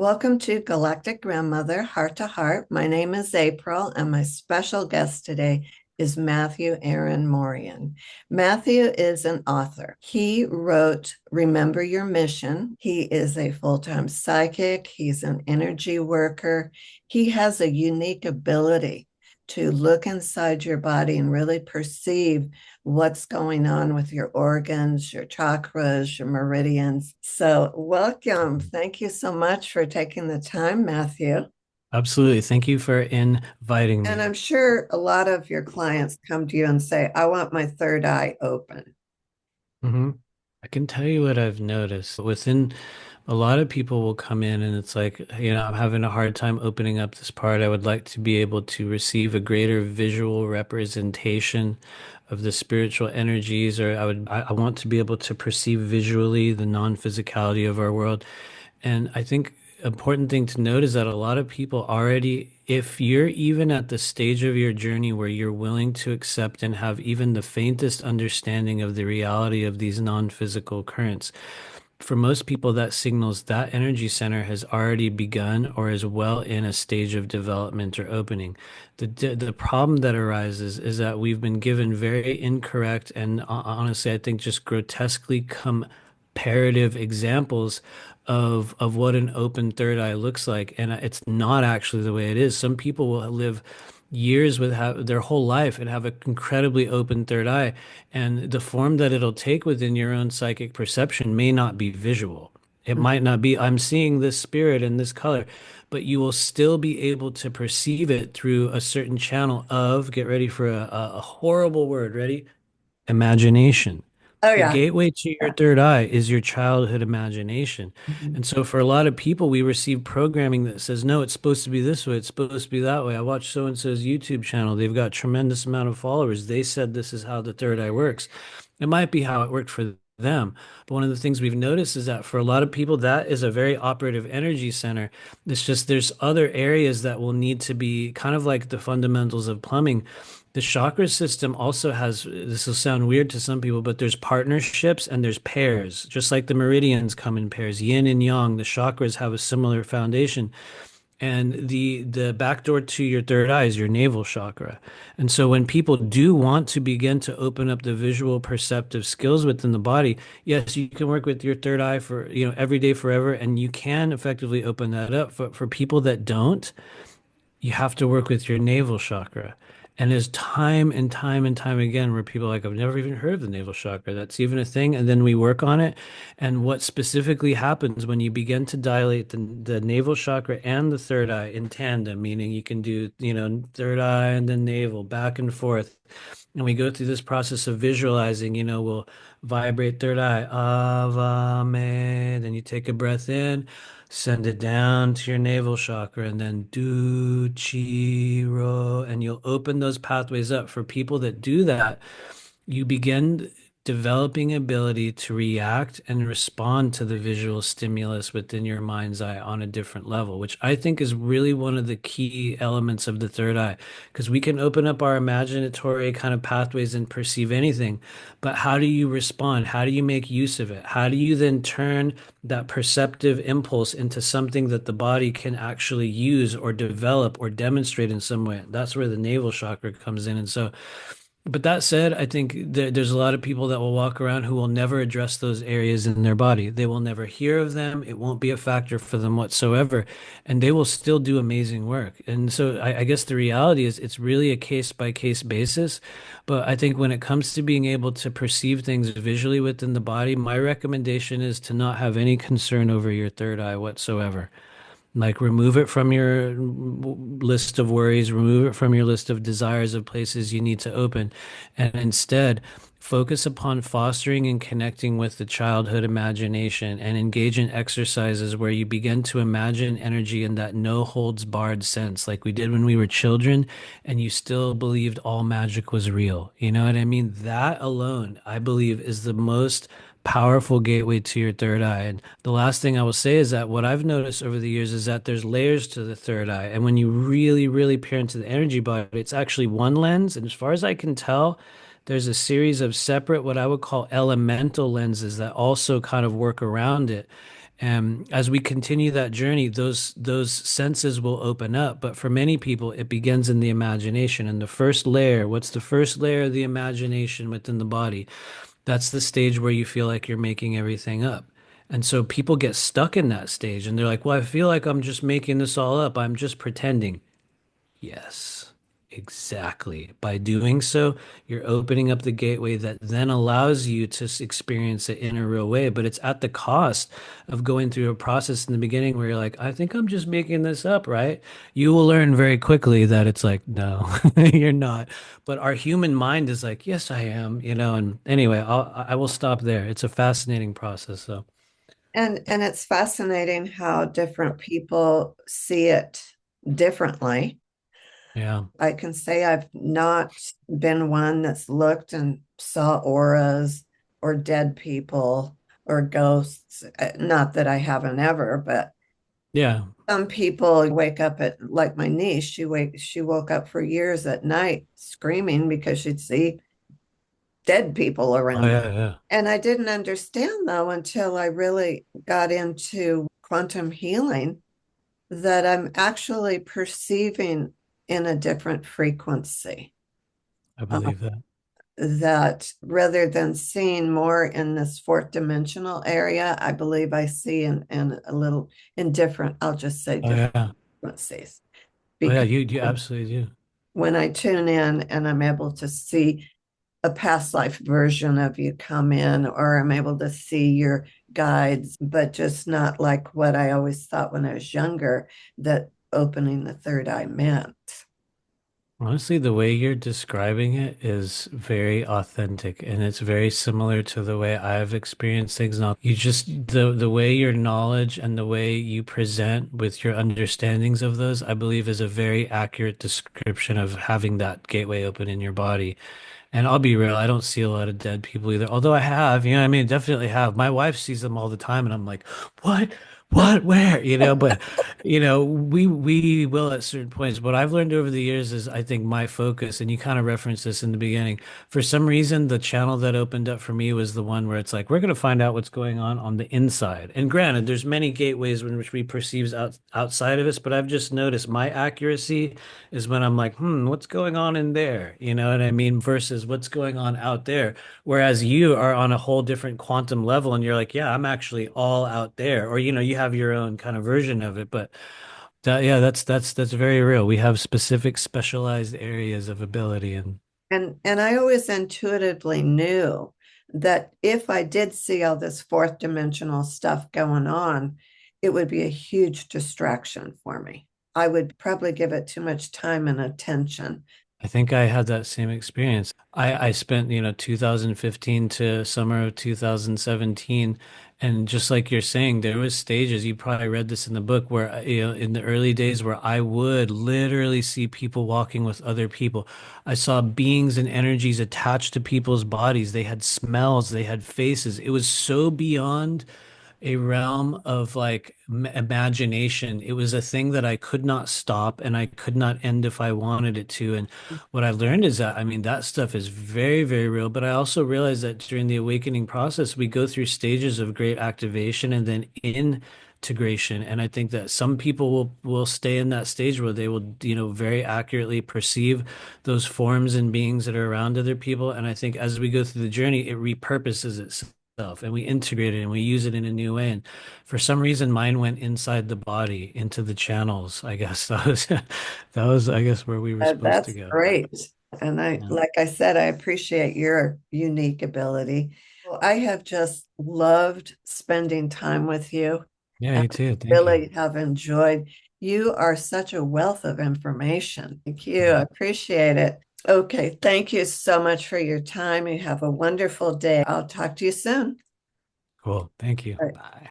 Welcome to Galactic Grandmother Heart to Heart. My name is April, and my special guest today is Matthew Aaron Mourian. Matthew is an author. He wrote Remember Your Mission. He is a full-time psychic. He's an energy worker. He has a unique ability to look inside your body and really perceive what's going on with your organs, your chakras, your meridians. So, welcome. Thank you so much for taking the time, Matthew. Absolutely. Thank you for inviting And me. I'm sure a lot of your clients come to you and say, I want my third eye open. hmm I can tell you what I've noticed. Within a lot of people will come in and it's like, I'm having a hard time opening up this part. I would like to be able to receive a greater visual representation of the spiritual energies, or I want to be able to perceive visually the non-physicality of our world. And I think important thing to note is that a lot of people already, if you're even at the stage of your journey where you're willing to accept and have even the faintest understanding of the reality of these non-physical currents, for most people that signals that energy center has already begun or is well in a stage of development or opening. The problem that arises is that we've been given very incorrect and honestly, I think just grotesquely comparative examples of what an open third eye looks like, and it's not actually the way it is. Some people will live years with their whole life and have an incredibly open third eye, and the form that it'll take within your own psychic perception may not be visual. It might not be, I'm seeing this spirit in this color, but you will still be able to perceive it through a certain channel of, get ready for a horrible word, ready? Imagination. Oh, The yeah. gateway to your third eye is your childhood imagination. Mhm. And so for a lot of people, we receive programming that says, no, it's supposed to be this way, it's supposed to be that way. I watched so-and-so's YouTube channel. They've got tremendous amount of followers. They said this is how the third eye works. It might be how it worked for them. But one of the things we've noticed is that for a lot of people, that is a very operative energy center. It's just there's other areas that will need to be kind of like the fundamentals of plumbing. The chakra system also has, this will sound weird to some people, but there's partnerships and there's pairs. Just like the meridians come in pairs, yin and yang, the chakras have a similar foundation. And the back door to your third eye is your navel chakra. And so when people do want to begin to open up the visual perceptive skills within the body, yes, you can work with your third eye for, every day forever, and you can effectively open that up. But for people that don't, you have to work with your navel chakra. And there's time and time and time again where people are like, I've never even heard of the navel chakra. That's even a thing. And then we work on it. And what specifically happens when you begin to dilate the navel chakra and the third eye in tandem, meaning you can do, third eye and then navel back and forth. And we go through this process of visualizing, we'll vibrate third eye, Avame. Then you take a breath in, send it down to your navel chakra, and then do chi ro, and you'll open those pathways up. For people that do that, you begin developing ability to react and respond to the visual stimulus within your mind's eye on a different level, which I think is really one of the key elements of the third eye, because we can open up our imaginatory kind of pathways and perceive anything, but how do you respond? How do you make use of it? How do you then turn that perceptive impulse into something that the body can actually use or develop or demonstrate in some way? That's where the navel chakra comes in. And so but that said, I think there's a lot of people that will walk around who will never address those areas in their body. They will never hear of them. It won't be a factor for them whatsoever. And they will still do amazing work. And so I guess the reality is it's really a case by case basis. But I think when it comes to being able to perceive things visually within the body, my recommendation is to not have any concern over your third eye whatsoever. Like remove it from your list of worries, remove it from your list of desires of places you need to open, and instead focus upon fostering and connecting with the childhood imagination and engage in exercises where you begin to imagine energy in that no holds barred sense, like we did when we were children, and you still believed all magic was real. You know what I mean? That alone, I believe, is the most powerful gateway to your third eye. And the last thing I will say is that what I've noticed over the years is that there's layers to the third eye. And when you really, really peer into the energy body, it's actually one lens. And as far as I can tell, there's a series of separate, what I would call elemental lenses that also kind of work around it. And as we continue that journey, those senses will open up. But for many people, it begins in the imagination. And the first layer, what's the first layer of the imagination within the body? That's the stage where you feel like you're making everything up. And so people get stuck in that stage and they're like, well, I feel like I'm just making this all up. I'm just pretending. Yes, exactly. By doing so, you're opening up the gateway that then allows you to experience it in a real way. But it's at the cost of going through a process in the beginning where you're like, I think I'm just making this up, right? You will learn very quickly that it's like, no, you're not. But our human mind is like, yes, I am, And anyway, I will stop there. It's a fascinating process, so And it's fascinating how different people see it differently. yeah. I can say I've not been one that's looked and saw auras or dead people or ghosts. Not that I haven't ever, but Yeah. some people wake up at, like my niece, she woke up for years at night screaming because she'd see dead people Oh around. yeah, yeah. And I didn't understand though until I really got into quantum healing that I'm actually perceiving in a different frequency. I Uh, believe that. that rather than seeing more in this fourth dimensional area, I believe I see in a little in different, I'll just say Oh different yeah. frequencies. Oh yeah, Because you absolutely do. when I tune in and I'm able to see a past life version of you come in, or I'm able to see your guides, but just not like what I always thought when I was younger that opening the third eye meant. Honestly, the way you're describing it is very authentic and it's very similar to the way I've experienced things. Now, you just the way your knowledge and the way you present with your understandings of those, I believe is a very accurate description of having that gateway open in your body. And I'll be real, I don't see a lot of dead people either. Although I have, I mean, definitely have. My wife sees them all the time, and I'm like, what? What? Where? But we will at certain points. What I've learned over the years is I think my focus, and you kind of referenced this in the beginning. For some reason, the channel that opened up for me was the one where it's like, we're going to find out what's going on the inside. And granted, there's many gateways in which we perceive outside of us, but I've just noticed my accuracy is when I'm like, what's going on in there? You know what I mean? Versus what's going on out there. Whereas you are on a whole different quantum level and you're like, yeah, I'm actually all out there. Or, you have your own kind of version of it. But yeah, that's very real. We have specific specialized areas of ability and And I always intuitively knew that if I did see all this fourth dimensional stuff going on, it would be a huge distraction for me. I would probably give it too much time and attention. I think I had that same experience. I spent, 2015 to summer of 2017. And just like you're saying, there was stages, you probably read this in the book where, in the early days where I would literally see people walking with other people. I saw beings and energies attached to people's bodies. They had smells, they had faces. It was so beyond a realm of like imagination. It was a thing that I could not stop and I could not end if I wanted it to. And what I learned is that, I mean, that stuff is very, very real. But I also realized that during the awakening process, we go through stages of great activation and then integration. And I think that some people will stay in that stage where they will, very accurately perceive those forms and beings that are around other people. And I think as we go through the journey, it repurposes itself and we integrate it and we use it in a new way. And for some reason, mine went inside the body into the channels. I guess that was, I guess, where we were supposed to That's go. great. And Yeah, like I said, I appreciate your unique ability. Well, I have just loved spending time with you yeah, and you too. Thank you. really have enjoyed. You are such a wealth of information. Thank you. Yeah. I appreciate it. Okay. Thank you so much for your time. You have a wonderful day. I'll talk to you soon. Cool. Thank you. All right. Bye.